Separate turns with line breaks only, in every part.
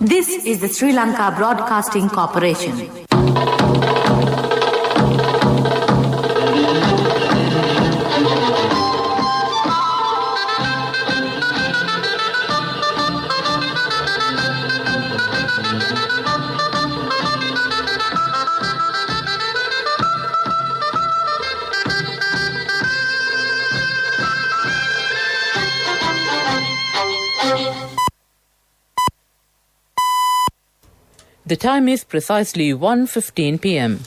This is the Sri Lanka Broadcasting Corporation.
The time is precisely 1:15 p.m.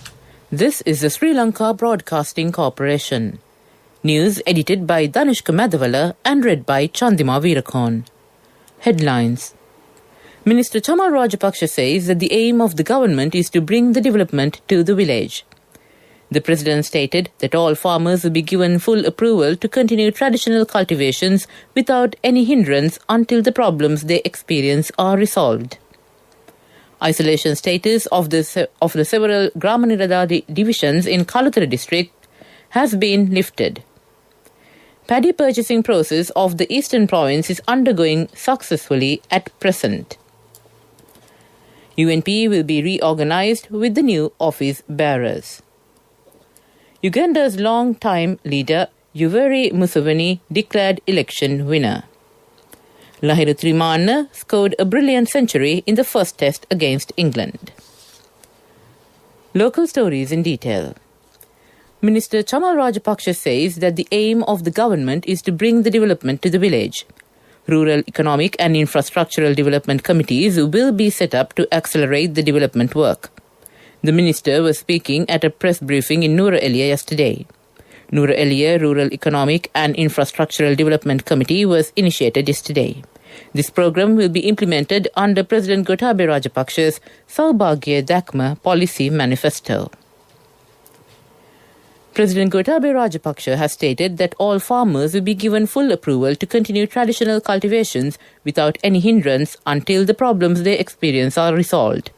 This is the Sri Lanka Broadcasting Corporation. News edited by Danishka Madhavala and read by Chandima Veerakorn. Headlines. Minister Chamal Rajapaksa says that the aim of the government is to bring the development to the village. The President stated that all farmers will be given full approval to continue traditional cultivations without any hindrance until the problems they experience are resolved. Isolation status of the several Grama-Niladhari divisions in Kalutara district has been lifted. Paddy purchasing process of the eastern province is undergoing successfully at present. UNP will be reorganized with the new office bearers. Uganda's long-time leader Yoweri Museveni declared election winner. Lahiru Trimanna scored a brilliant century in the first test against England. Local stories in detail. Minister Chamal Rajapaksa says that the aim of the government is to bring the development to the village. Rural economic and infrastructural development committees will be set up to accelerate the development work. The minister was speaking at a press briefing in Noora Eliya yesterday. Noora Eliya Rural Economic and Infrastructural Development Committee was initiated yesterday. This program will be implemented under President Gotabaya Rajapaksa's Saubhagya Dakma policy manifesto. President Gotabaya Rajapaksa has stated that all farmers will be given full approval to continue traditional cultivations without any hindrance until the problems they experience are resolved.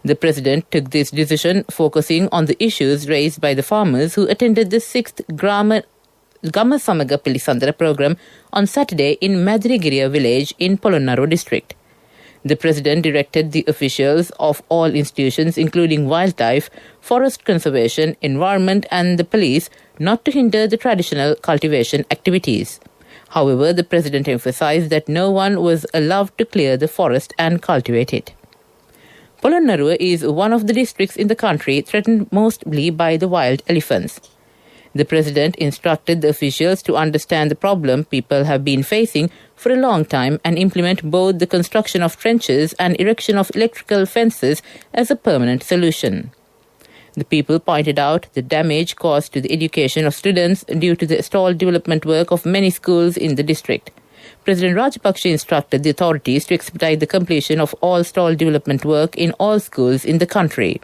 The President took this decision focusing on the issues raised by the farmers who attended the 6th Gama Samaga Pilisandara program on Saturday in Madirigiriya village in Polonnaruwa district. The President directed the officials of all institutions including wildlife, forest conservation, environment and the police not to hinder the traditional cultivation activities. However, the President emphasized that no one was allowed to clear the forest and cultivate it. Polonnaruwa is one of the districts in the country threatened mostly by the wild elephants. The President instructed the officials to understand the problem people have been facing for a long time and implement both the construction of trenches and erection of electrical fences as a permanent solution. The people pointed out the damage caused to the education of students due to the stalled development work of many schools in the district. President Rajapaksa instructed the authorities to expedite the completion of all stalled development work in all schools in the country.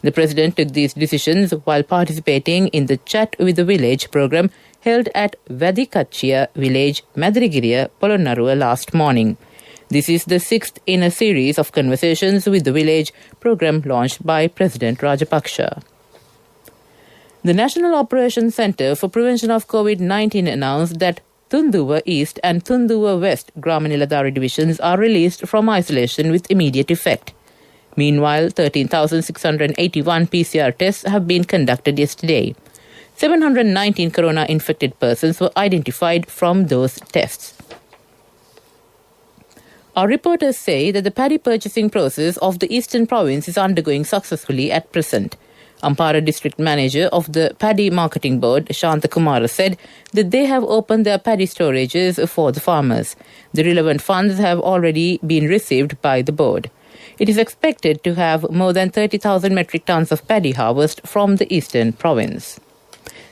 The President took these decisions while participating in the Chat with the Village program held at Vadikachiya village, Madirigiriya, Polonnaruwa last morning. This is the 6th in a series of conversations with the village program launched by President Rajapaksa. The National Operations Centre for Prevention of COVID-19 announced that Thunduva East and Thunduva West Grama-Niladhari divisions are released from isolation with immediate effect. Meanwhile, 13,681 PCR tests have been conducted yesterday. 719 corona-infected persons were identified from those tests. Our reporters say that the paddy purchasing process of the eastern province is undergoing successfully at present. Ampara District Manager of the Paddy Marketing Board, Shanta Kumara, said that they have opened their paddy storages for the farmers. The relevant funds have already been received by the board. It is expected to have more than 30,000 metric tons of paddy harvest from the eastern province.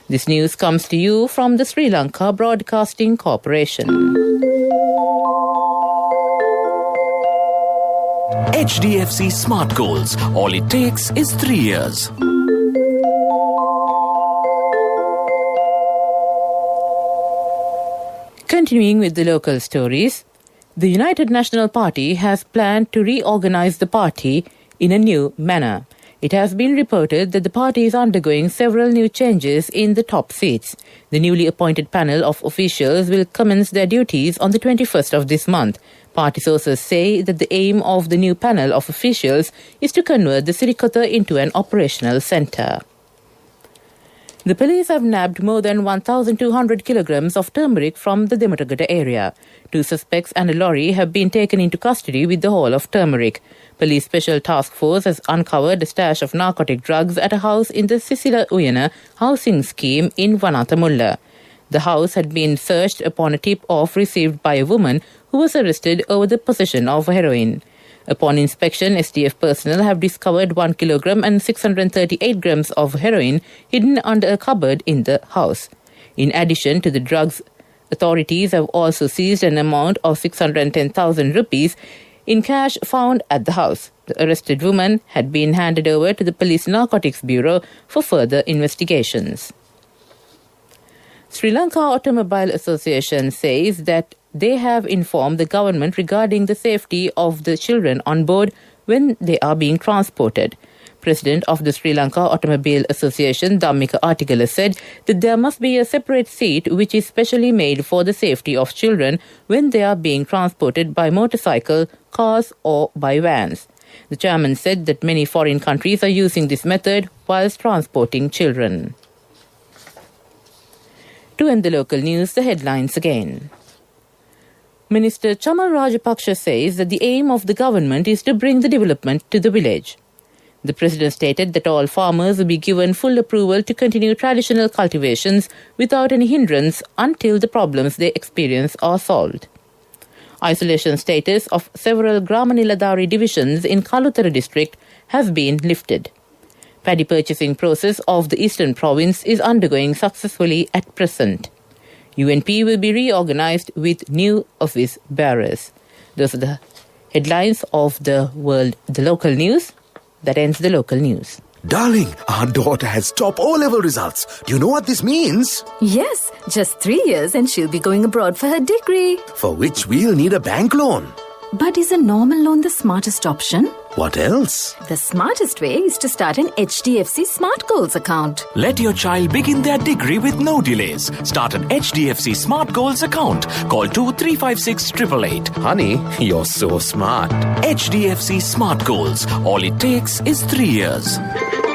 This news comes to you from the Sri Lanka Broadcasting Corporation.
HDFC Smart Goals. All it takes is 3 years.
Continuing with the local stories, the United National Party has planned to reorganize the party in a new manner. It has been reported that the party is undergoing several new changes in the top seats. The newly appointed panel of officials will commence their duties on the 21st of this month. Party sources say that the aim of the new panel of officials is to convert the Sirikota into an operational centre. The police have nabbed more than 1,200 kilograms of turmeric from the Dematagada area. 2 suspects and a lorry have been taken into custody with the haul of turmeric. Police Special Task Force has uncovered a stash of narcotic drugs at a house in the Sisila Uyana housing scheme in Vanathamulla. The house had been searched upon a tip-off received by a woman who was arrested over the possession of heroin. Upon inspection, STF personnel have discovered 1 kilogram and 638 grams of heroin hidden under a cupboard in the house. In addition to the drugs, authorities have also seized an amount of 610,000 rupees in cash found at the house. The arrested woman had been handed over to the Police Narcotics Bureau for further investigations. Sri Lanka Automobile Association says that they have informed the government regarding the safety of the children on board when they are being transported. President of the Sri Lanka Automobile Association, Dhammika Artigala, said that there must be a separate seat which is specially made for the safety of children when they are being transported by motorcycle, cars or by vans. The chairman said that many foreign countries are using this method whilst transporting children. To end the local news, the headlines again. Minister Chamal Rajapaksa says that the aim of the government is to bring the development to the village. The President stated that all farmers will be given full approval to continue traditional cultivations without any hindrance until the problems they experience are solved. Isolation status of several Gramaniladari divisions in Kalutara district has been lifted. Paddy purchasing process of the eastern province is undergoing successfully at present. UNP will be reorganized with new office bearers. Those are the headlines of the local news. That ends the local news.
Darling, our daughter has top O-level results. Do you know what this means?
Yes, just 3 years and she'll be going abroad for her degree.
For which we'll need a bank loan.
But is a normal loan the smartest option?
What else?
The smartest way is to start an HDFC Smart Goals account.
Let your child begin their degree with no delays. Start an HDFC Smart Goals account. Call 2356 888.
Honey, you're so smart.
HDFC Smart Goals. All it takes is 3 years.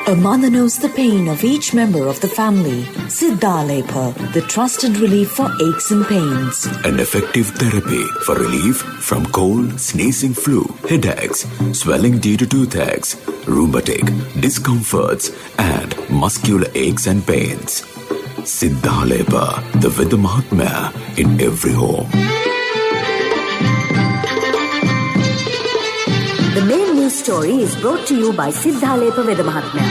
A mother knows the pain of each member of the family. Siddhalepa, the trusted relief for aches and pains.
An effective therapy for relief from cold, sneezing, flu, headaches, swelling due to toothaches, rheumatic, discomforts, and muscular aches and pains. Siddhalepa, the Vidamahatmya in every home.
The main news story is brought to you by Siddhalepa Vedamahatmya.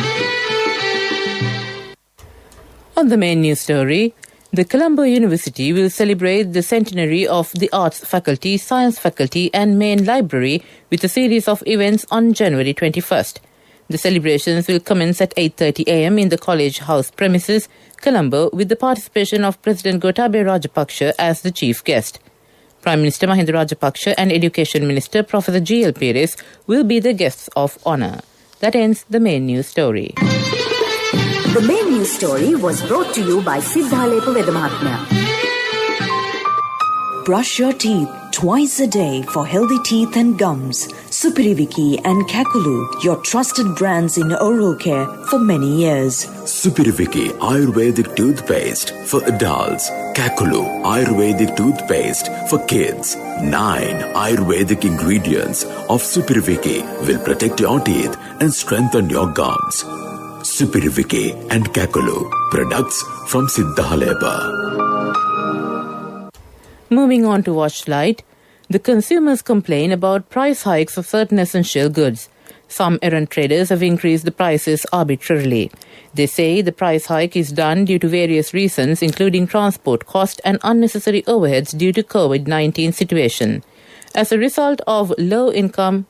On the main news story, the Colombo University will celebrate the centenary of the Arts Faculty, Science Faculty and Main Library with a series of events on January 21st. The celebrations will commence at 8:30 a.m. in the College House premises, Colombo, with the participation of President Gotabaya Rajapaksa as the chief guest. Prime Minister Mahinda Rajapaksa and Education Minister Professor G.L. Pires will be the guests of honour. That ends the main news story.
The main news story was brought to you by Siddhalepa Vedamahatmya.
Brush your teeth twice a day for healthy teeth and gums. Supiriviki and Kakulu, your trusted brands in oral care for many years.
Supiriviki Ayurvedic toothpaste for adults. Kakulu Ayurvedic toothpaste for kids. 9 Ayurvedic ingredients of Supiriviki will protect your teeth and strengthen your gums. Supiriviki and Kakulu, products from Siddhalepa.
Moving on to Watchlight, the consumers complain about price hikes of certain essential goods. Some errant traders have increased the prices arbitrarily. They say the price hike is done due to various reasons, including transport cost and unnecessary overheads due to COVID-19 situation. As a result of low income,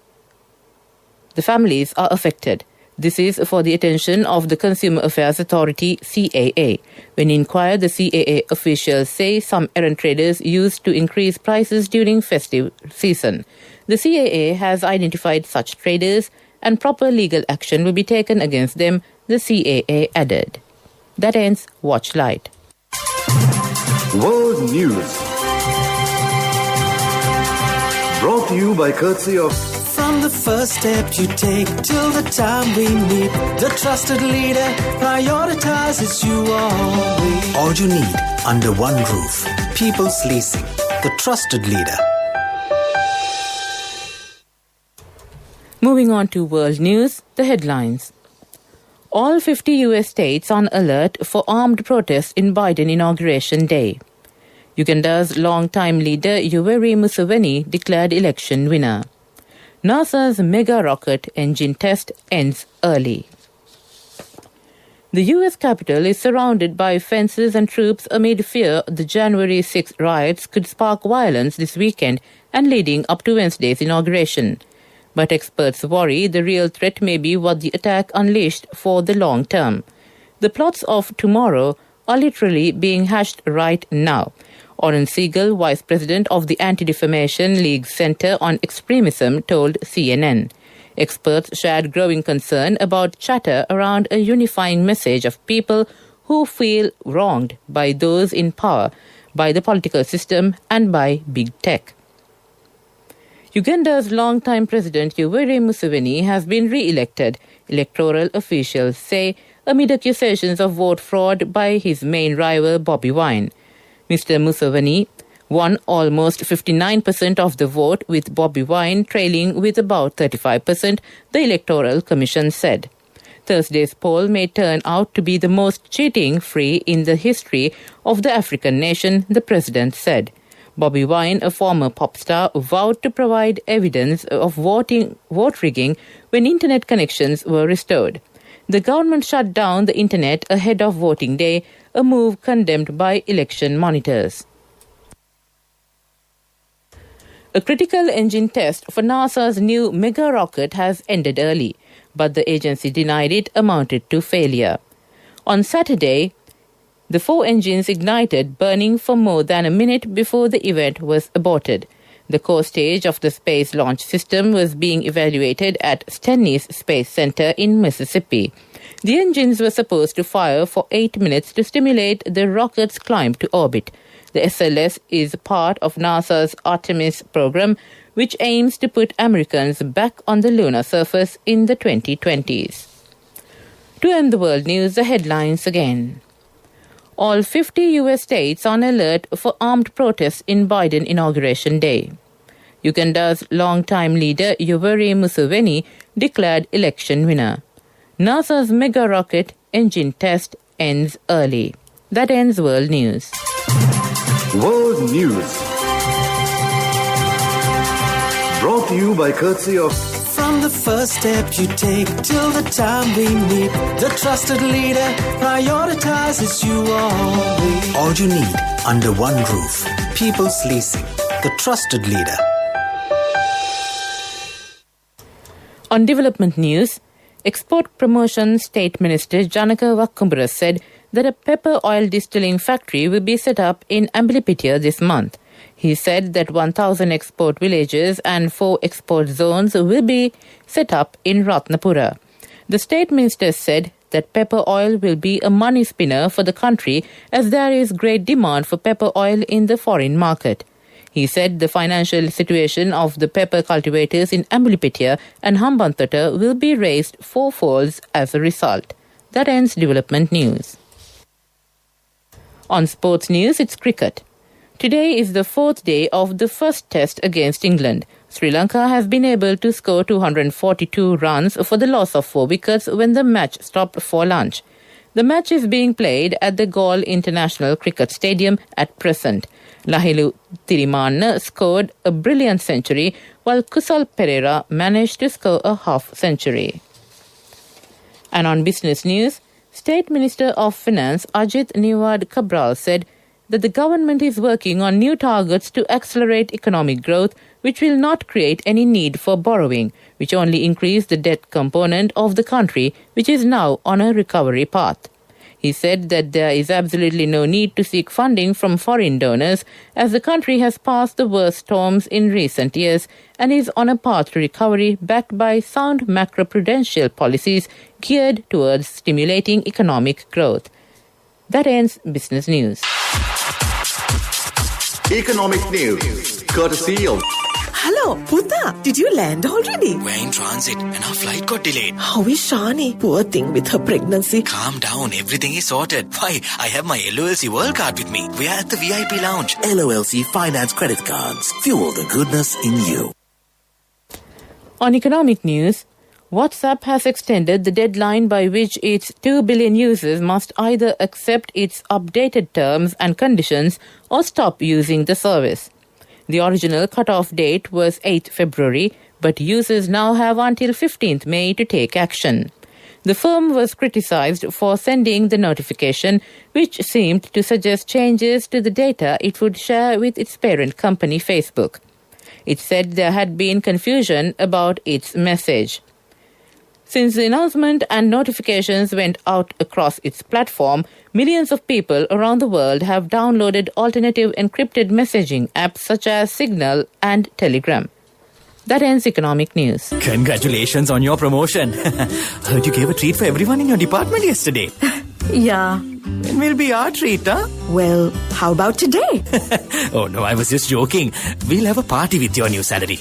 the families are affected. This is for the attention of the Consumer Affairs Authority, CAA. When inquired, the CAA officials say some errant traders used to increase prices during festive season. The CAA has identified such traders and proper legal action will be taken against them, the CAA added. That ends Watchlight.
World News. Brought
Brought to you by courtesy of
From the first step you take till the time we meet, the trusted leader prioritizes you always. All you need under one roof. People's Leasing, the trusted leader.
Moving on to world news, the headlines. All 50 U.S. states on alert for armed protests in Biden inauguration day. Uganda's long-time leader Yoweri Museveni declared election winner. NASA's mega rocket engine test ends early. The U.S. Capitol is surrounded by fences and troops amid fear the January 6 riots could spark violence this weekend and leading up to Wednesday's inauguration. But experts worry the real threat may be what the attack unleashed for the long term. The plots of tomorrow are literally being hashed right now. Oren Siegel, vice president of the Anti-Defamation League Center on Extremism, told CNN. Experts shared growing concern about chatter around a unifying message of people who feel wronged by those in power, by the political system, and by big tech. Uganda's longtime president Yoweri Museveni has been re-elected, electoral officials say, amid accusations of vote fraud by his main rival Bobi Wine. Mr. Museveni won almost 59% of the vote, with Bobi Wine trailing with about 35%, the Electoral Commission said. Thursday's poll may turn out to be the most cheating-free in the history of the African nation, the president said. Bobi Wine, a former pop star, vowed to provide evidence of vote rigging when internet connections were restored. The government shut down the internet ahead of voting day, a move condemned by election monitors. A critical engine test for NASA's new mega rocket has ended early, but the agency denied it amounted to failure. On Saturday, the 4 engines ignited, burning for more than a minute before the event was aborted. The core stage of the Space Launch System was being evaluated at Stennis Space Center in Mississippi. The engines were supposed to fire for 8 minutes to stimulate the rocket's climb to orbit. The SLS is part of NASA's Artemis program, which aims to put Americans back on the lunar surface in the 2020s. To end the world news, the headlines again. All 50 U.S. states on alert for armed protests in Biden inauguration day. Uganda's longtime leader Yoweri Museveni declared election winner. NASA's mega rocket engine test ends early. That ends world news.
World News. Brought to you by courtesy of
From the first step you take till the time we meet, the trusted leader prioritizes you always. All you need under one roof. People's Leasing, the trusted leader.
On development news, Export Promotion State Minister Janaka Wakkumbura said that a pepper oil distilling factory will be set up in Ambilipitia this month. He said that 1,000 export villages and 4 export zones will be set up in Ratnapura. The state minister said that pepper oil will be a money spinner for the country as there is great demand for pepper oil in the foreign market. He said the financial situation of the pepper cultivators in Ambilipitia and Hambantota will be raised 4-fold as a result. That ends development news. On sports news, it's cricket. Today is the 4th day of the first test against England. Sri Lanka has been able to score 242 runs for the loss of 4 wickets when the match stopped for lunch. The match is being played at the Galle International Cricket Stadium at present. Lahilu Thirimanne scored a brilliant century, while Kusal Pereira managed to score a half-century. And on business news, State Minister of Finance Ajit Niwad Cabral said that the government is working on new targets to accelerate economic growth, which will not create any need for borrowing, which only increase the debt component of the country, which is now on a recovery path. He said that there is absolutely no need to seek funding from foreign donors, as the country has passed the worst storms in recent years and is on a path to recovery backed by sound macroprudential policies geared towards stimulating economic growth. That ends business news.
Economic News, courtesy of
Hello, Puta. Did you land already?
We're in transit and our flight got delayed.
How is Shani? Poor thing with her pregnancy.
Calm down, everything is sorted. Why, I have my LOLC World Card with me. We are at the VIP lounge.
LOLC Finance Credit Cards. Fuel the goodness in you.
On economic news, WhatsApp has extended the deadline by which its 2 billion users must either accept its updated terms and conditions or stop using the service. The original cut-off date was 8th February, but users now have until 15th May to take action. The firm was criticized for sending the notification, which seemed to suggest changes to the data it would share with its parent company, Facebook. It said there had been confusion about its message. Since the announcement and notifications went out across its platform, millions of people around the world have downloaded alternative encrypted messaging apps such as Signal and Telegram. That ends economic news.
Congratulations on your promotion. Heard you gave a treat for everyone in your department yesterday.
Yeah.
When will be our treat, huh?
Well, how about today?
Oh no, I was just joking. We'll have a party with your new salary.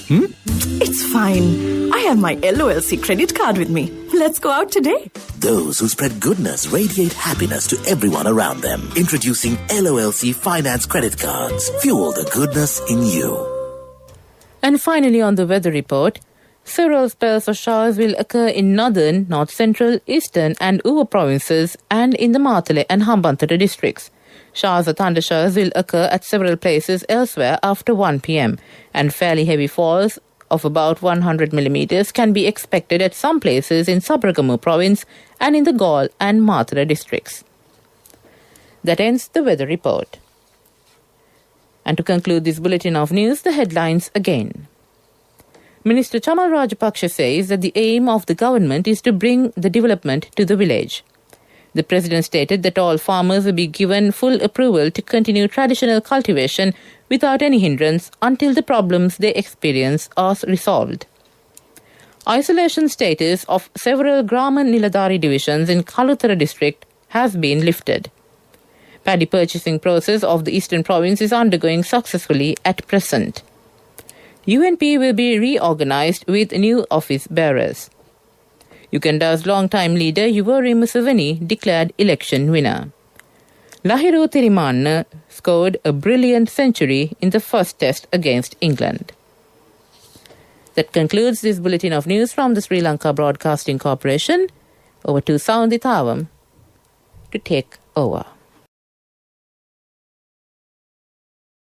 It's fine. I have my LOLC credit card with me. Let's go out today.
Those who spread goodness radiate happiness to everyone around them. Introducing LOLC Finance Credit Cards. Fuel the goodness in you.
And finally, on the weather report, several spells of showers will occur in northern, north central, eastern and Uva provinces and in the Matale and Hambantota districts. Showers or thundershowers will occur at several places elsewhere after 1 p.m. and fairly heavy falls of about 100 millimeters can be expected at some places in Sabaragamu province and in the Gaul and Matara districts. That ends the weather report. And to conclude this bulletin of news, the headlines again. Minister Chamal Rajapaksa says that the aim of the government is to bring the development to the village. The President stated that all farmers will be given full approval to continue traditional cultivation without any hindrance until the problems they experience are resolved. Isolation status of several Grama Niladhari divisions in Kalutara district has been lifted. Paddy purchasing process of the eastern province is undergoing successfully at present. UNP will be reorganized with new office bearers. Uganda's long-time leader Yoweri Museveni declared election winner. Lahiru Thirimanne scored a brilliant century in the first test against England. That concludes this bulletin of news from the Sri Lanka Broadcasting Corporation. Over to Sound Ithavam to take over.